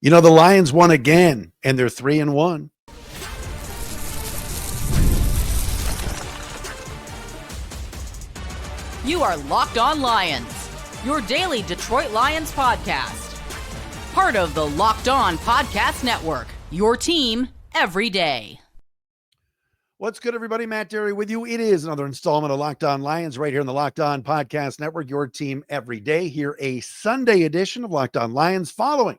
You know, the Lions won again, and they're 3-1. You are Locked On Lions, your daily Detroit Lions podcast. Part of the Locked On Podcast Network, your team every day. What's good, everybody? Matt Dery with you. It is another installment of Locked On Lions right here in the Locked On Podcast Network, your team every day. Here, a Sunday edition of Locked On Lions following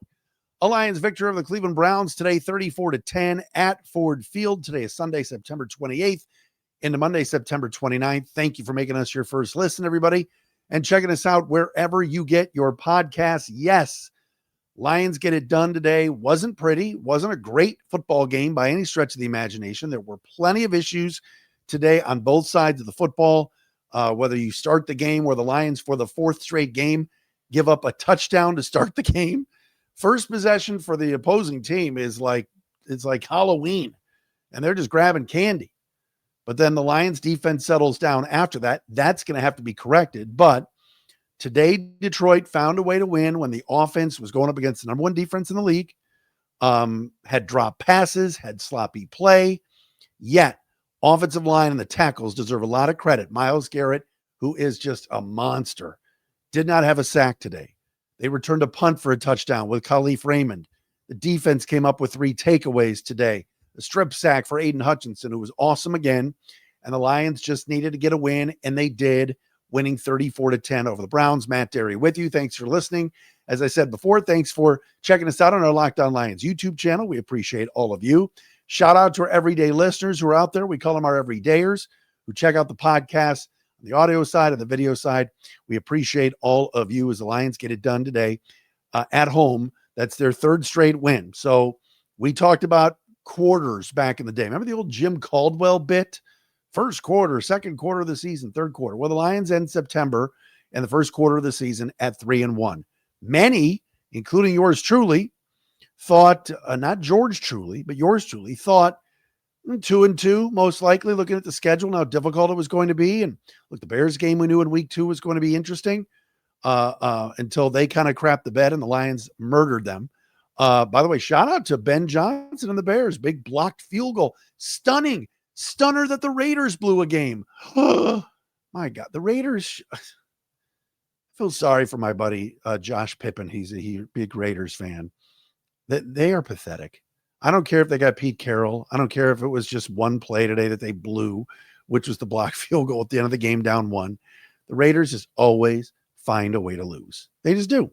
a Lions victory over the Cleveland Browns today, 34-10 at Ford Field. Today is Sunday, September 28th into Monday, September 29th. Thank you for making us your first listen, everybody, and checking us out wherever you get your podcasts. Yes, Lions get it done today. Wasn't pretty. Wasn't a great football game by any stretch of the imagination. There were plenty of issues today on both sides of the football. Whether you start the game where the Lions, for the fourth straight game, give up a touchdown to start the game. First possession for the opposing team is like, it's like Halloween, and they're just grabbing candy. But then the Lions defense settles down after that. That's going to have to be corrected. But today, Detroit found a way to win when the offense was going up against the number one defense in the league, had dropped passes, had sloppy play. Yet, offensive line and the tackles deserve a lot of credit. Myles Garrett, who is just a monster, did not have a sack today. They returned a punt for a touchdown with Khalif Raymond. The defense came up with 3 takeaways today. A strip sack for Aiden Hutchinson, who was awesome again. And the Lions just needed to get a win, and they did, winning 34-10 over the Browns. Matt Dery with you. Thanks for listening. As I said before, thanks for checking us out on our Locked On Lions YouTube channel. We appreciate all of you. Shout out to our everyday listeners who are out there. We call them our everydayers, who check out the podcast on the audio side and the video side. We appreciate all of you as the Lions get it done today at home. That's their third straight win. So we talked about quarters back in the day. Remember the old Jim Caldwell bit? First quarter, second quarter of the season, third quarter. Well, the Lions end September and the first quarter of the season at 3-1. Many, including yours truly, thought, not George truly, but yours truly, thought 2-2, most likely, looking at the schedule and how difficult it was going to be. And look, the Bears game we knew in week 2 was going to be interesting until they kind of crapped the bed and the Lions murdered them. By the way, shout out to Ben Johnson and the Bears. Big blocked field goal. Stunner that the Raiders blew a game. My God, the Raiders. I feel sorry for my buddy Josh Pippen. He's a big Raiders fan. They are pathetic. I don't care if they got Pete Carroll. I don't care if it was just one play today that they blew, which was the blocked field goal at the end of the game, down 1. The Raiders just always find a way to lose. They just do.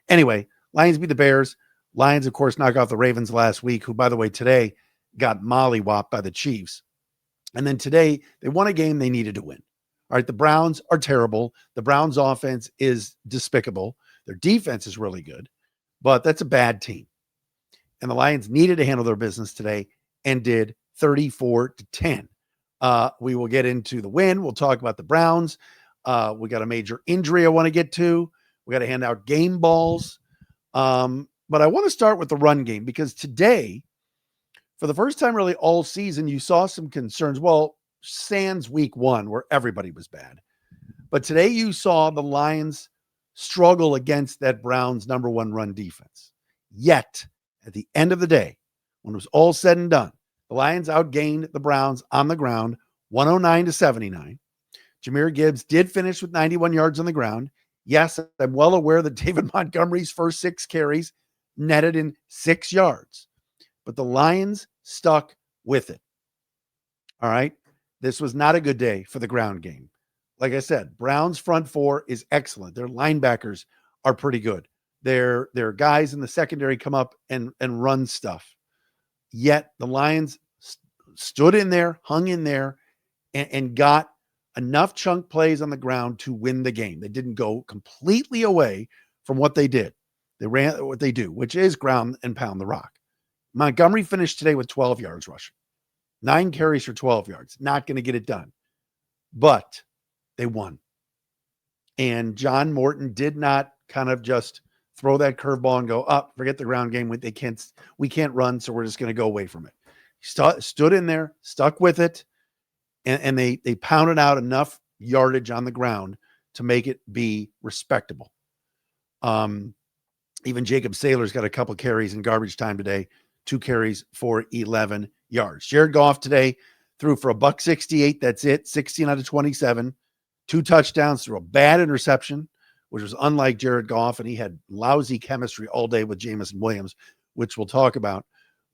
Anyway, Lions beat the Bears. Lions, of course, knock off the Ravens last week, who, by the way, today got mollywopped by the Chiefs. And then today, they won a game they needed to win. All right, the Browns are terrible. The Browns' offense is despicable. Their defense is really good, but that's a bad team. And the Lions needed to handle their business today and did, 34-10. We will get into the win. We'll talk about the Browns. We got a major injury I want to get to. We got to hand out game balls. But I want to start with the run game, because today, for the first time really all season, you saw some concerns. Well, sans week 1, where everybody was bad. But today you saw the Lions struggle against that Browns number 1 run defense. Yet, at the end of the day, when it was all said and done, the Lions outgained the Browns on the ground, 109-79. Jahmyr Gibbs did finish with 91 yards on the ground. Yes, I'm well aware that David Montgomery's first 6 carries netted in 6 yards. But the Lions stuck with it. All right. This was not a good day for the ground game. Like I said, Browns front 4 is excellent. Their linebackers are pretty good. Their guys in the secondary come up and run stuff. Yet the Lions stood in there, hung in there, and got enough chunk plays on the ground to win the game. They didn't go completely away from what they did. They ran what they do, which is ground and pound the rock. Montgomery finished today with 12 yards rushing. 9 carries for 12 yards. Not going to get it done. But they won. And John Morton did not kind of just throw that curveball and go, up, forget the ground game. We can't run, so we're just going to go away from it. He stood in there, stuck with it, and they pounded out enough yardage on the ground to make it be respectable. Even Jacob Saylor's got a couple carries in garbage time today, 2 carries for 11 yards. Jared Goff today threw for $168. That's it. 16 out of 27, 2 touchdowns, threw a bad interception, which was unlike Jared Goff. And he had lousy chemistry all day with Jameson Williams, which we'll talk about.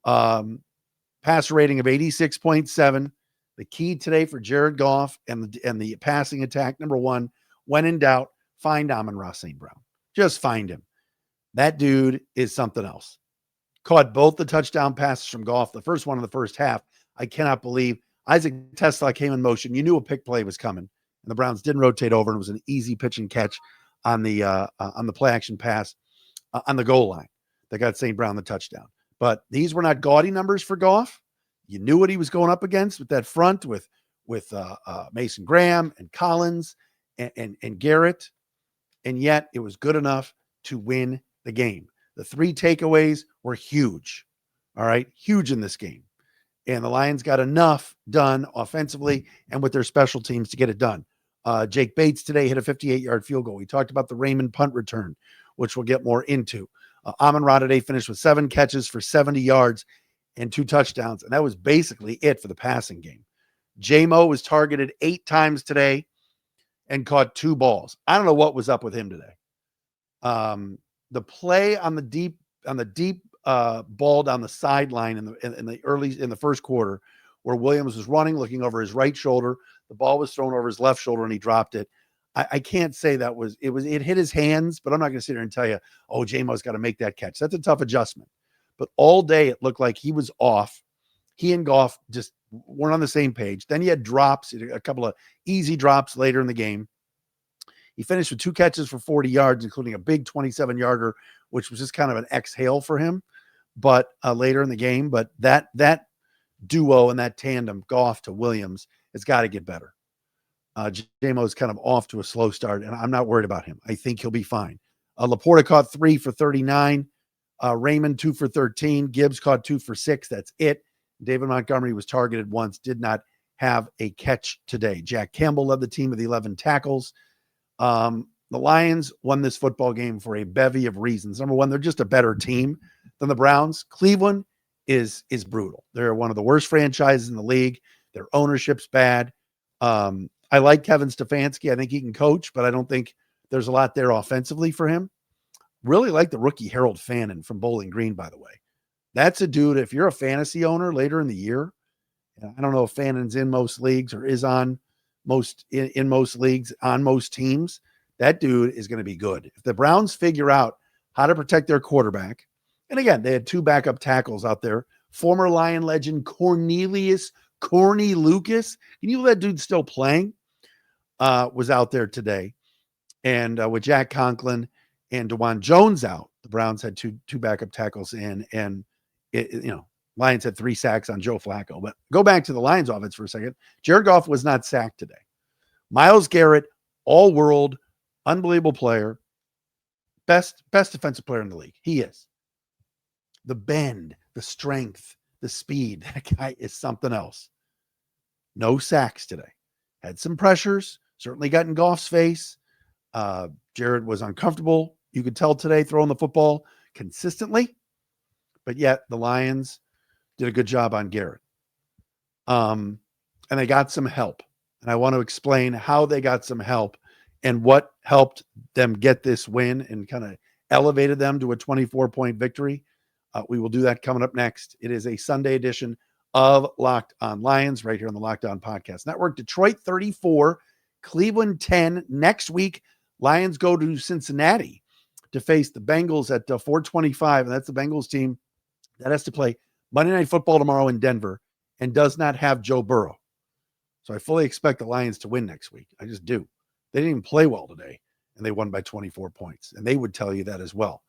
Passer rating of 86.7. The key today for Jared Goff and the passing attack, number one, when in doubt, find Amon-Ra St. Brown. Just find him. That dude is something else. Caught both the touchdown passes from Goff, the first one in the first half. I cannot believe Isaac Tesla came in motion. You knew a pick play was coming, and the Browns didn't rotate over, and it was an easy pitch and catch on the play action pass on the goal line that got St. Brown the touchdown. But these were not gaudy numbers for Goff. You knew what he was going up against with that front with Mason Graham and Collins and Garrett, and yet it was good enough to win the game. The 3 takeaways were huge. All right, huge in this game. And the Lions got enough done offensively and with their special teams to get it done. Jake Bates today hit a 58-yard field goal. We talked about the Raymond punt return, which we'll get more into. Amon-Ra today finished with 7 catches for 70 yards and 2 touchdowns, and that was basically it for the passing game. J-Mo was targeted 8 times today and caught 2 balls. I don't know what was up with him today. The play on the deep ball down the sideline in the first quarter, where Williams was running, looking over his right shoulder, the ball was thrown over his left shoulder, and he dropped it. I can't say it hit his hands, but I'm not going to sit here and tell you, oh, J-Mo's got to make that catch. That's a tough adjustment. But all day it looked like he was off. He and Goff just weren't on the same page. Then he had drops, a couple of easy drops later in the game. He finished with 2 catches for 40 yards, including a big 27-yarder, which was just kind of an exhale for him. But later in the game, but that duo and that tandem, Goff to Williams, has got to get better. J-Mo's kind of off to a slow start, and I'm not worried about him. I think he'll be fine. Laporta caught 3 for 39. Raymond 2 for 13. Gibbs caught 2 for 6. That's it. David Montgomery was targeted once, did not have a catch today. Jack Campbell led the team with 11 tackles. The Lions won this football game for a bevy of reasons. Number one, they're just a better team than the Browns. Cleveland is brutal. They're one of the worst franchises in the league. Their ownership's bad. I like Kevin Stefanski. I think he can coach, but I don't think there's a lot there offensively for him. Really like the rookie Harold Fannin from Bowling Green, by the way. That's a dude, if you're a fantasy owner later in the year, I don't know if Fannin's in most leagues or is on most in most leagues on most teams, that dude is going to be good. If the Browns figure out how to protect their quarterback, and again, they had 2 backup tackles out there, former Lion legend Cornelius Corny Lucas, can you believe that dude's still playing? Was out there today. And with Jack Conklin and DeJuan Jones out, the Browns had two backup tackles in, and Lions had 3 sacks on Joe Flacco. But go back to the Lions offense for a second. Jared Goff was not sacked today. Myles Garrett, all-world, unbelievable player, best defensive player in the league. He is. The bend, the strength, the speed, that guy is something else. No sacks today. Had some pressures, certainly got in Goff's face. Jared was uncomfortable, you could tell today, throwing the football consistently. But yet the Lions did a good job on Garrett. And they got some help. And I want to explain how they got some help and what helped them get this win and kind of elevated them to a 24-point victory. We will do that coming up next. It is a Sunday edition of Locked On Lions right here on the Locked On Podcast Network. Detroit 34, Cleveland 10. Next week, Lions go to Cincinnati to face the Bengals at 4:25, and that's the Bengals team that has to play Monday Night Football tomorrow in Denver and does not have Joe Burrow. So I fully expect the Lions to win next week. I just do. They didn't even play well today, and they won by 24 points, and they would tell you that as well.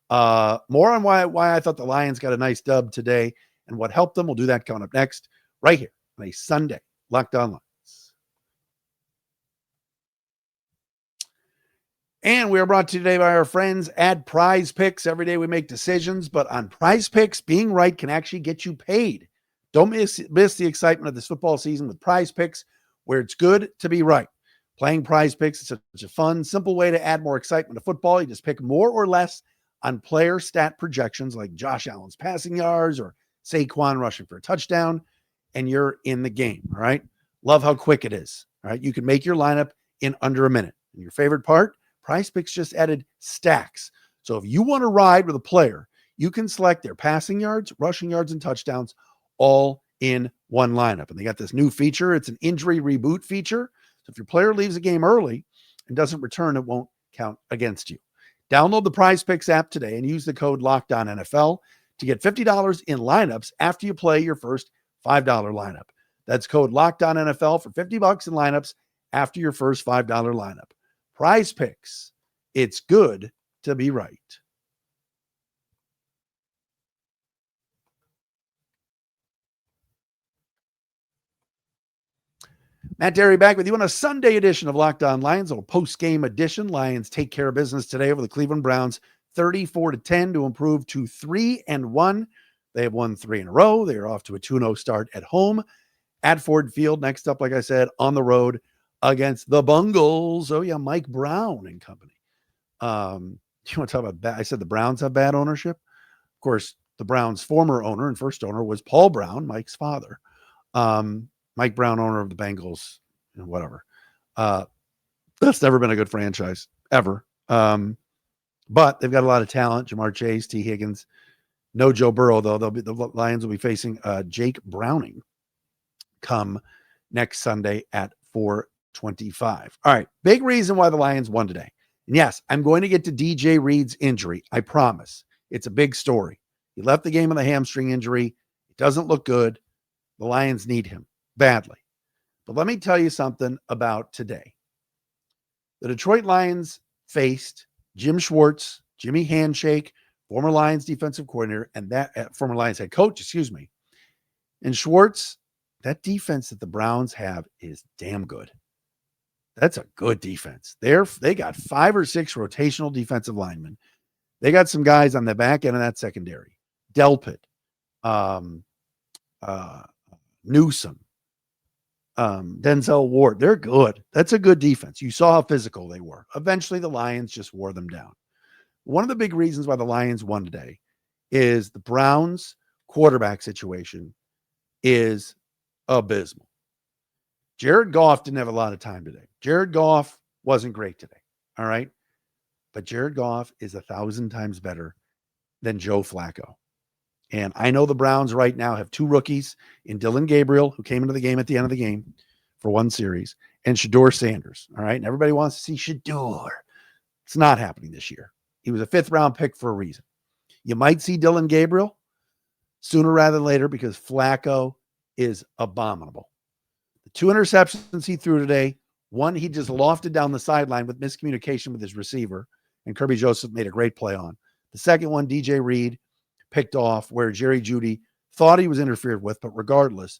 More on why I thought the Lions got a nice dub today and what helped them. We'll do that coming up next, right here on a Sunday Locked On Lions. And we are brought to you today by our friends at PrizePicks. Every day we make decisions, but on PrizePicks, being right can actually get you paid. Don't miss the excitement of this football season with PrizePicks, where it's good to be right. Playing PrizePicks is such a fun, simple way to add more excitement to football. You just pick more or less on player stat projections like Josh Allen's passing yards or Saquon rushing for a touchdown, and you're in the game. All right. Love how quick it is. All right. You can make your lineup in under a minute. And your favorite part, PrizePicks just added stacks. So if you want to ride with a player, you can select their passing yards, rushing yards, and touchdowns all in one lineup. And they got this new feature. It's an injury reboot feature. So if your player leaves a game early and doesn't return, it won't count against you. Download the PrizePicks app today and use the code LOCKEDONNFL to get $50 in lineups after you play your first $5 lineup. That's code LOCKEDONNFL for $50 in lineups after your first $5 lineup. PrizePicks. It's good to be right. Matt Dery back with you on a Sunday edition of Locked On Lions, a post-game edition. Lions take care of business today over the Cleveland Browns, 34-10 to improve to 3-1. They have won 3 in a row. They are off to a 2-0 start at home at Ford Field. Next up, like I said, on the road against the Bengals. Oh yeah, Mike Brown and company. You want to talk about bad? I said the Browns have bad ownership. Of course, the Browns' former owner and first owner was Paul Brown, Mike's father. Mike Brown, owner of the Bengals, whatever. That's never been a good franchise, ever. But they've got a lot of talent. Jamar Chase, T. Higgins. No Joe Burrow, though. The Lions will be facing Jake Browning come next Sunday at 4:25. All right, big reason why the Lions won today. And yes, I'm going to get to DJ Reed's injury. I promise. It's a big story. He left the game with a hamstring injury. It doesn't look good. The Lions need him badly. But let me tell you something about today. The Detroit Lions faced Jim Schwartz, Jimmy Handshake, former Lions defensive coordinator, and that former Lions head coach, And Schwartz, that defense that the Browns have is damn good. That's a good defense. They got 5 or 6 rotational defensive linemen. They got some guys on the back end of that secondary. Delpit, Newsome, Denzel Ward. They're good. That's a good defense. You saw how physical they were. Eventually, the Lions just wore them down. One of the big reasons why the Lions won today is the Browns' quarterback situation is abysmal. Jared Goff didn't have a lot of time today. Jared Goff wasn't great today. All right. But Jared Goff is 1,000 times better than Joe Flacco. And I know the Browns right now have 2 rookies in Dylan Gabriel, who came into the game at the end of the game for 1 series, and Shedeur Sanders. All right. And everybody wants to see Shedeur. It's not happening this year. He was a 5th round pick for a reason. You might see Dylan Gabriel sooner rather than later because Flacco is abominable. The 2 interceptions he threw today, one he just lofted down the sideline with miscommunication with his receiver, and Kirby Joseph made a great play on. The second one, DJ Reed picked off where Jerry Jeudy thought he was interfered with, but regardless,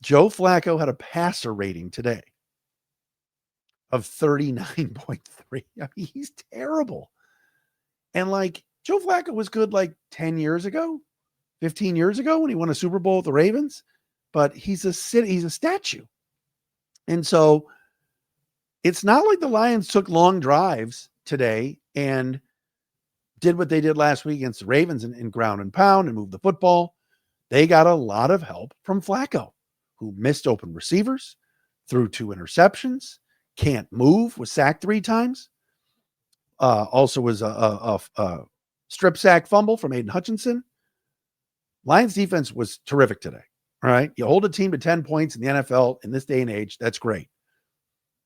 Joe Flacco had a passer rating today of 39.3. I mean, he's terrible. And Joe Flacco was good 10 years ago, 15 years ago when he won a Super Bowl with the Ravens, but he's a statue. And so it's not like the Lions took long drives today and did what they did last week against the Ravens in ground and pound and moved the football. They got a lot of help from Flacco, who missed open receivers, threw 2 interceptions, can't move, was sacked 3 times. Also was a strip sack fumble from Aiden Hutchinson. Lions defense was terrific today. All right. You hold a team to 10 points in the NFL in this day and age. That's great.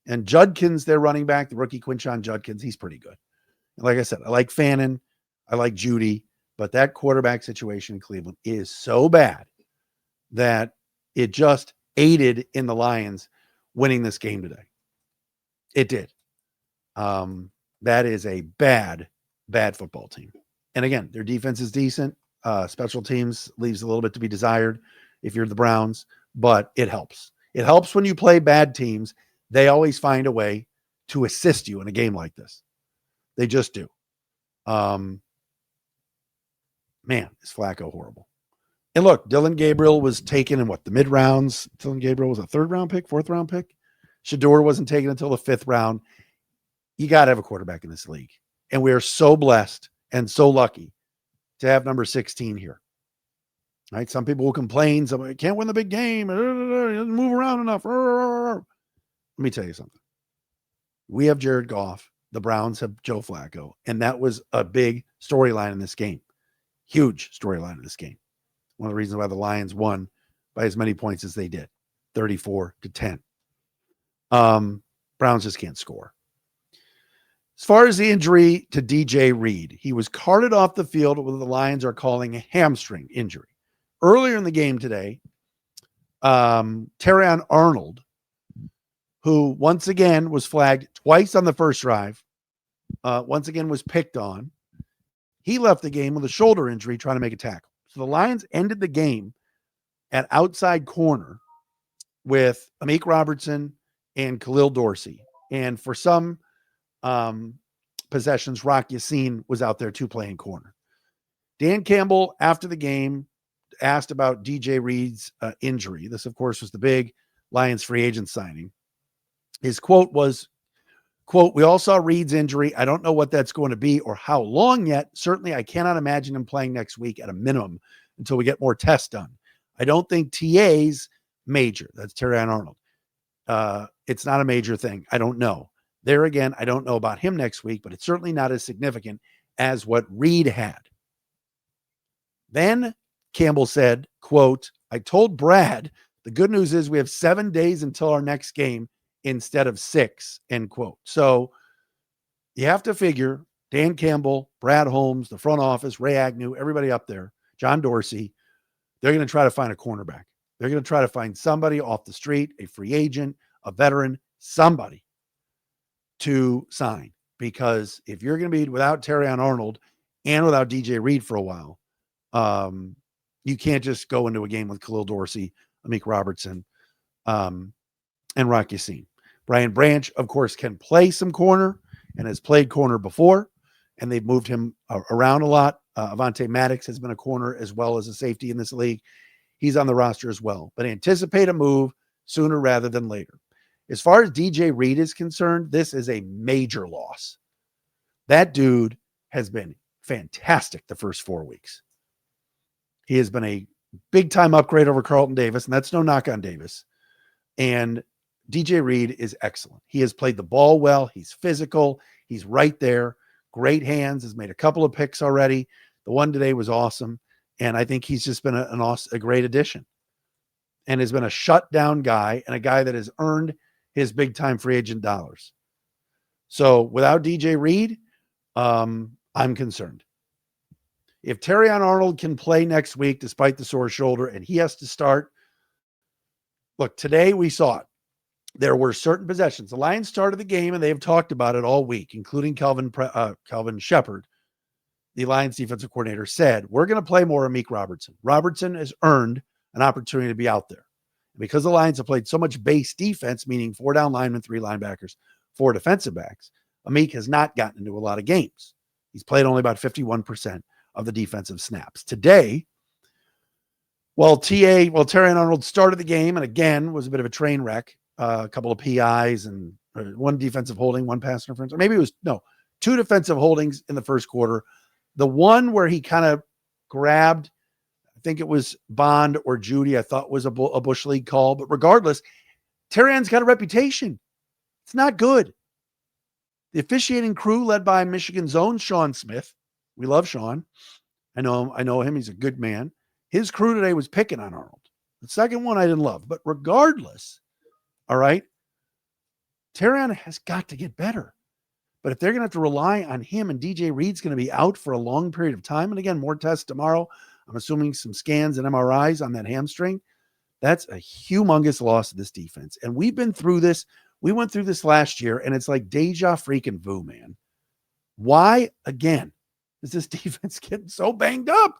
And Judkins, their running back, the rookie Quinshon Judkins, he's pretty good. And like I said, I like Fannin. I like Jeudy. But that quarterback situation in Cleveland is so bad that it just aided in the Lions winning this game today. It did. That is a bad football team. And again, their defense is decent. Special teams leaves a little bit to be desired if you're the Browns, but it helps. It helps when you play bad teams. They always find a way to assist you in a game like this. They just do. Man, is Flacco horrible. And look, Dylan Gabriel was taken in the mid rounds. Dylan Gabriel was a 3rd round pick, 4th round pick. Shedeur wasn't taken until the 5th round. You got to have a quarterback in this league. And we are so blessed and so lucky to have number 16 here. Right? Some people will complain, somebody can't win the big game, he doesn't move around enough. Let me tell you something. We have Jared Goff. The Browns have Joe Flacco. And that was a big storyline in this game. Huge storyline in this game. One of the reasons why the Lions won by as many points as they did, 34-10. Browns just can't score. As far as the injury to DJ Reed, he was carted off the field with what the Lions are calling a hamstring injury. Earlier in the game today, Terrion Arnold, who once again was flagged twice on the first drive, once again was picked on. He left the game with a shoulder injury trying to make a tackle. So the Lions ended the game at outside corner with Amik Robertson and Khalil Dorsey. And for some possessions, Rugiet St was out there too playing corner. Dan Campbell, after the game, asked about DJ Reed's injury. This, of course, was the big Lions free agent signing. His quote was, quote, "We all saw Reed's injury. I don't know what that's going to be or how long yet. Certainly, I cannot imagine him playing next week at a minimum until we get more tests done. I don't think TA's major." That's Terrion Arnold. It's not a major thing. I don't know. There again, I don't know about him next week, but it's certainly not as significant as what Reed had. Then Campbell said, quote, "I told Brad, the good news is we have 7 days until our next game instead of 6, end quote. So you have to figure Dan Campbell, Brad Holmes, the front office, Ray Agnew, everybody up there, John Dorsey, they're going to try to find a cornerback. They're going to try to find somebody off the street, a free agent, a veteran, somebody to sign. Because if you're going to be without Terrion Arnold and without DJ Reed for a while, you can't just go into a game with Khalil Dorsey, Amik Robertson, and Rugiet St. Brian Branch, of course, can play some corner and has played corner before, and they've moved him around a lot. Avonte Maddox has been a corner as well as a safety in this league. He's on the roster as well. But anticipate a move sooner rather than later. As far as DJ Reed is concerned, this is a major loss. That dude has been fantastic the first 4 weeks. He has been a big-time upgrade over Carlton Davis, and that's no knock on Davis. And DJ Reed is excellent. He has played the ball well. He's physical. He's right there. Great hands. Has made a couple of picks already. The one today was awesome. And I think he's just been a great addition. And has been a shutdown guy and a guy that has earned his big-time free agent dollars. So without DJ Reed, I'm concerned. If Terrion Arnold can play next week despite the sore shoulder and he has to start, look, today we saw it. There were certain possessions. The Lions started the game, and they have talked about it all week, including Calvin Shepard, the Lions defensive coordinator, said, we're going to play more Amik Robertson. Robertson has earned an opportunity to be out there. Because the Lions have played so much base defense, meaning 4 down linemen, 3 linebackers, 4 defensive backs, Amik has not gotten into a lot of games. He's played only about 51% of the defensive snaps. Today, Terrion Arnold started the game and again was a bit of a train wreck, a couple of PIs and 1 defensive holding, 1 pass interference, or maybe it was 2 defensive holdings in the first quarter. The one where he kind of grabbed, I think it was Bond or Judy, I thought was a Bush League call, but regardless, Terrion's got a reputation. It's not good. The officiating crew led by Michigan's own Sean Smith. We love Sean. I know him. He's a good man. His crew today was picking on Arnold. The second one I didn't love, but regardless, all right, Terrion has got to get better. But if they're going to have to rely on him and DJ Reed's going to be out for a long period of time, and again, more tests tomorrow, I'm assuming some scans and MRIs on that hamstring, that's a humongous loss to this defense. And we've been through this. We went through this last year, and it's like deja freaking vu, man. Why, again, is this defense getting so banged up?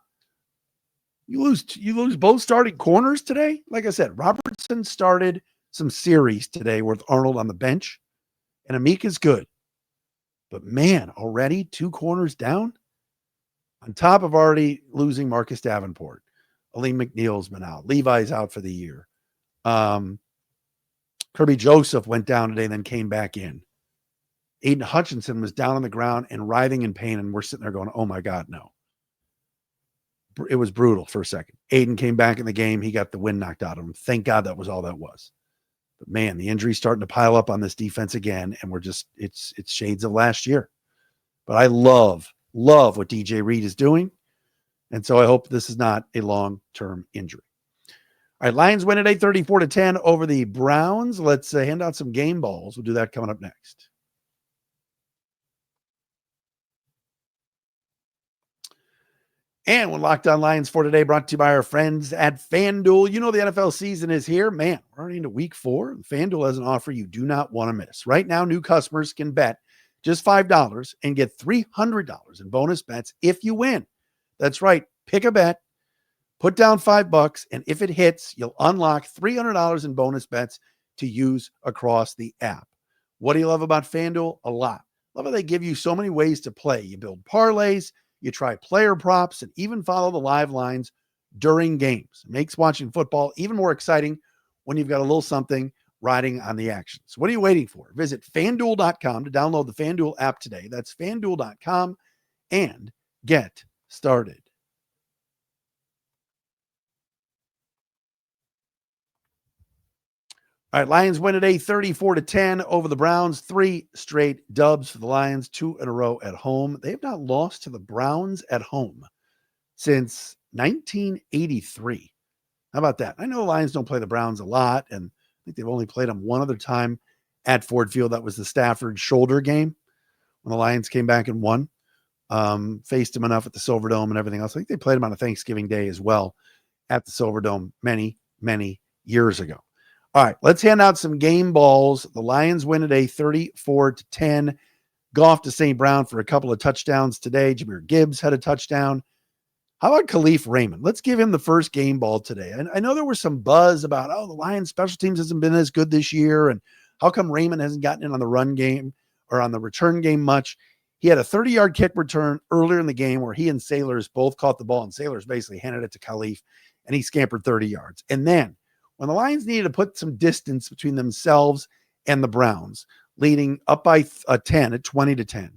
You lose both starting corners today. Like I said, Robertson started some series today with Arnold on the bench, and Amik is good. But man, already 2 corners down? On top of already losing Marcus Davenport. Aleem McNeil's been out. Levi's out for the year. Kirby Joseph went down today and then came back in. Aiden Hutchinson was down on the ground and writhing in pain, and we're sitting there going, oh my God, no. It was brutal for a second. Aiden came back in the game. He got the wind knocked out of him. Thank God that was all that was. But man, the injury's starting to pile up on this defense again, and it's shades of last year. But I love what DJ Reed is doing, and so I hope this is not a long-term injury. All right, Lions win at 34-10 over the Browns. Let's hand out some game balls. We'll do that coming up next. And when Locked On Lions for today, brought to you by our friends at FanDuel. You know the NFL season is here. Man, we're already into week 4. FanDuel has an offer you do not want to miss. Right now, new customers can bet just $5 and get $300 in bonus bets if you win. That's right. Pick a bet, put down $5, and if it hits, you'll unlock $300 in bonus bets to use across the app. What do you love about FanDuel? A lot. Love how they give you so many ways to play. You build parlays, you try player props, and even follow the live lines during games. It makes watching football even more exciting when you've got a little something riding on the action. So what are you waiting for? Visit FanDuel.com to download the FanDuel app today. That's FanDuel.com and get started. All right, Lions win today 34-10 over the Browns. 3 straight dubs for the Lions, 2 in a row at home. They have not lost to the Browns at home since 1983. How about that? I know the Lions don't play the Browns a lot, and I think they've only played them one other time at Ford Field. That was the Stafford shoulder game when the Lions came back and won. Faced them enough at the Silverdome and everything else. I think they played them on a Thanksgiving Day as well at the Silverdome many, many years ago. All right, let's hand out some game balls. The Lions win today 34-10. Goff to St. Brown for a couple of touchdowns today. Jahmyr Gibbs had a touchdown. How about Khalif Raymond? Let's give him the first game ball today. And I know there was some buzz about, the Lions special teams hasn't been as good this year, and how come Raymond hasn't gotten in on the run game or on the return game much? He had a 30-yard kick return earlier in the game where he and Sailors both caught the ball, and Sailors basically handed it to Khalif, and he scampered 30 yards. And then when the Lions needed to put some distance between themselves and the Browns, leading up by 10 at 20-10,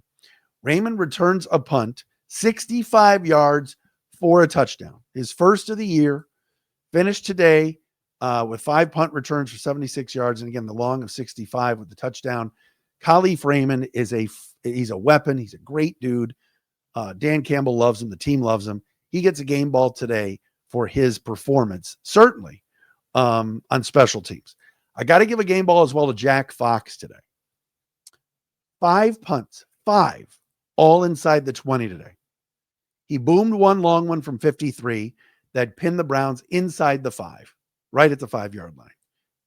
Raymond returns a punt, 65 yards for a touchdown. His first of the year, finished today with 5 punt returns for 76 yards. And again, the long of 65 with the touchdown. Khalif Raymond he's a weapon. He's a great dude. Dan Campbell loves him. The team loves him. He gets a game ball today for his performance, certainly on special teams. I got to give a game ball as well to Jack Fox today. 5 punts, 5, all inside the 20 today. He boomed one long one from 53 that pinned the Browns inside the 5, right at the 5-yard line.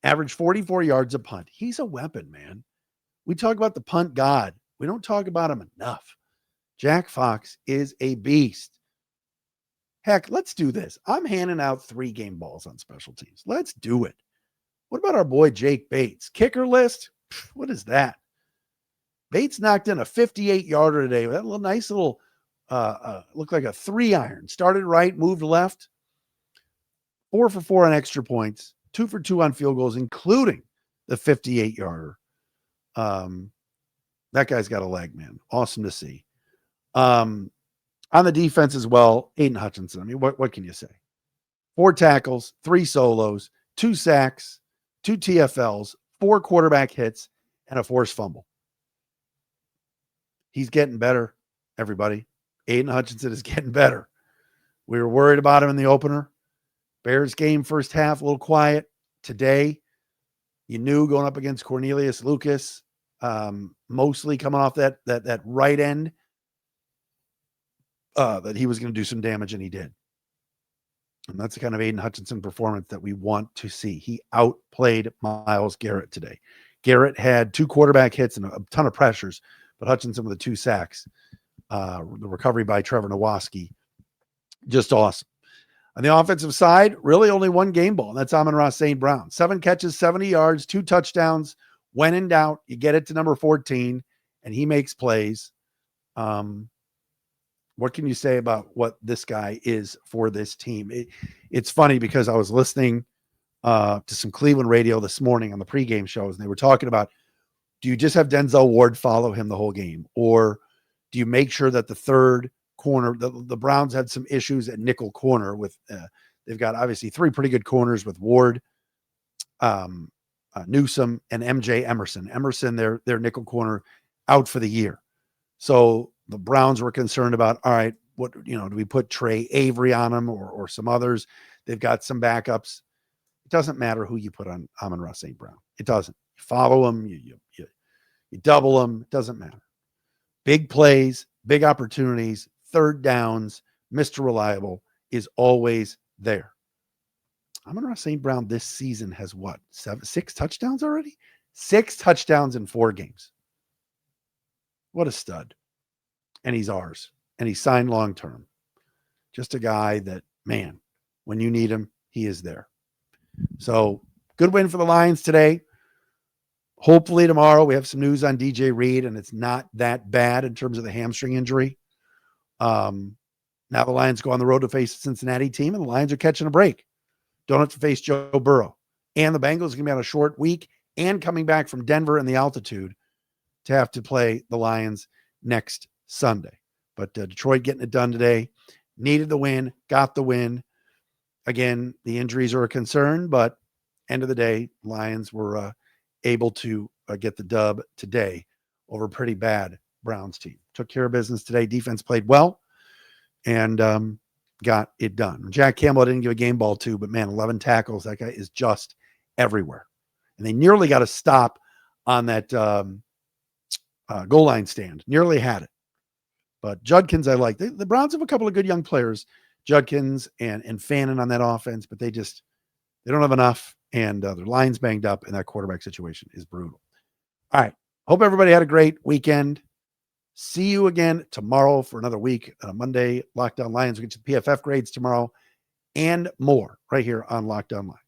Averaged 44 yards a punt. He's a weapon, man. We talk about the punt god. We don't talk about him enough. Jack Fox is a beast. Heck, let's do this. I'm handing out 3 game balls on special teams. Let's do it. What about our boy Jake Bates? Kicker list? What is that? Bates knocked in a 58-yarder today. That little nice little, looked like a 3-iron. Started right, moved left. 4 for 4 on extra points. 2 for 2 on field goals, including the 58-yarder. That guy's got a leg, man. Awesome to see. On the defense as well, Aiden Hutchinson. I mean, what can you say? 4 tackles, 3 solos, 2 sacks, 2 TFLs, 4 quarterback hits, and a forced fumble. He's getting better, everybody. Aiden Hutchinson is getting better. We were worried about him in the opener. Bears game first half, a little quiet. Today, you knew going up against Cornelius Lucas, mostly coming off that right end, that he was going to do some damage, and he did. And that's the kind of Aiden Hutchinson performance that we want to see. He outplayed Myles Garrett today. Garrett had 2 quarterback hits and a ton of pressures, but Hutchinson with the 2 sacks. The recovery by Trevor Nowaski, just awesome. On the offensive side, really only 1 game ball, and that's Amon-Ra St. Brown. 7 catches, 70 yards, 2 touchdowns. When in doubt, you get it to number 14, and he makes plays. What can you say about what this guy is for this team? It's funny because I was listening to some Cleveland radio this morning on the pregame shows, and they were talking about Do you just have Denzel Ward follow him the whole game? Or do you make sure that the third corner, the Browns had some issues at nickel corner with, they've got obviously three pretty good corners with Ward, Newsome, and MJ Emerson. Emerson, their nickel corner, out for the year. So the Browns were concerned about, all right, what, do we put Trey Avery on him or some others? They've got some backups. It doesn't matter who you put on Amon-Ra St. Brown. It doesn't. You follow him, you double him. It doesn't matter. Big plays, big opportunities, third downs, Mr. Reliable is always there. Amon-Ra St. Brown this season has what? 6 touchdowns already? 6 touchdowns in 4 games. What a stud. And he's ours. And he's signed long-term. Just a guy that, man, when you need him, he is there. So good win for the Lions today. Hopefully tomorrow we have some news on DJ Reed and it's not that bad in terms of the hamstring injury. Now the Lions go on the road to face the Cincinnati team and the Lions are catching a break. Don't have to face Joe Burrow. And the Bengals are going to be on a short week and coming back from Denver and the altitude to have to play the Lions next Sunday. But Detroit getting it done today. Needed the win, got the win. Again, the injuries are a concern, but end of the day, Lions were able to get the dub today over a pretty bad Browns team. Took care of business today. Defense played well and got it done. Jack Campbell didn't give a game ball to, but man, 11 tackles. That guy is just everywhere. And they nearly got a stop on that goal line stand. Nearly had it. But Judkins, I like. The Browns have a couple of good young players, Judkins and Fannin on that offense, but they don't have enough. And their line's banged up, and that quarterback situation is brutal. All right. Hope everybody had a great weekend. See you again tomorrow for another week. Monday, Locked On Lions. We'll get to the PFF grades tomorrow and more right here on Locked On Lions.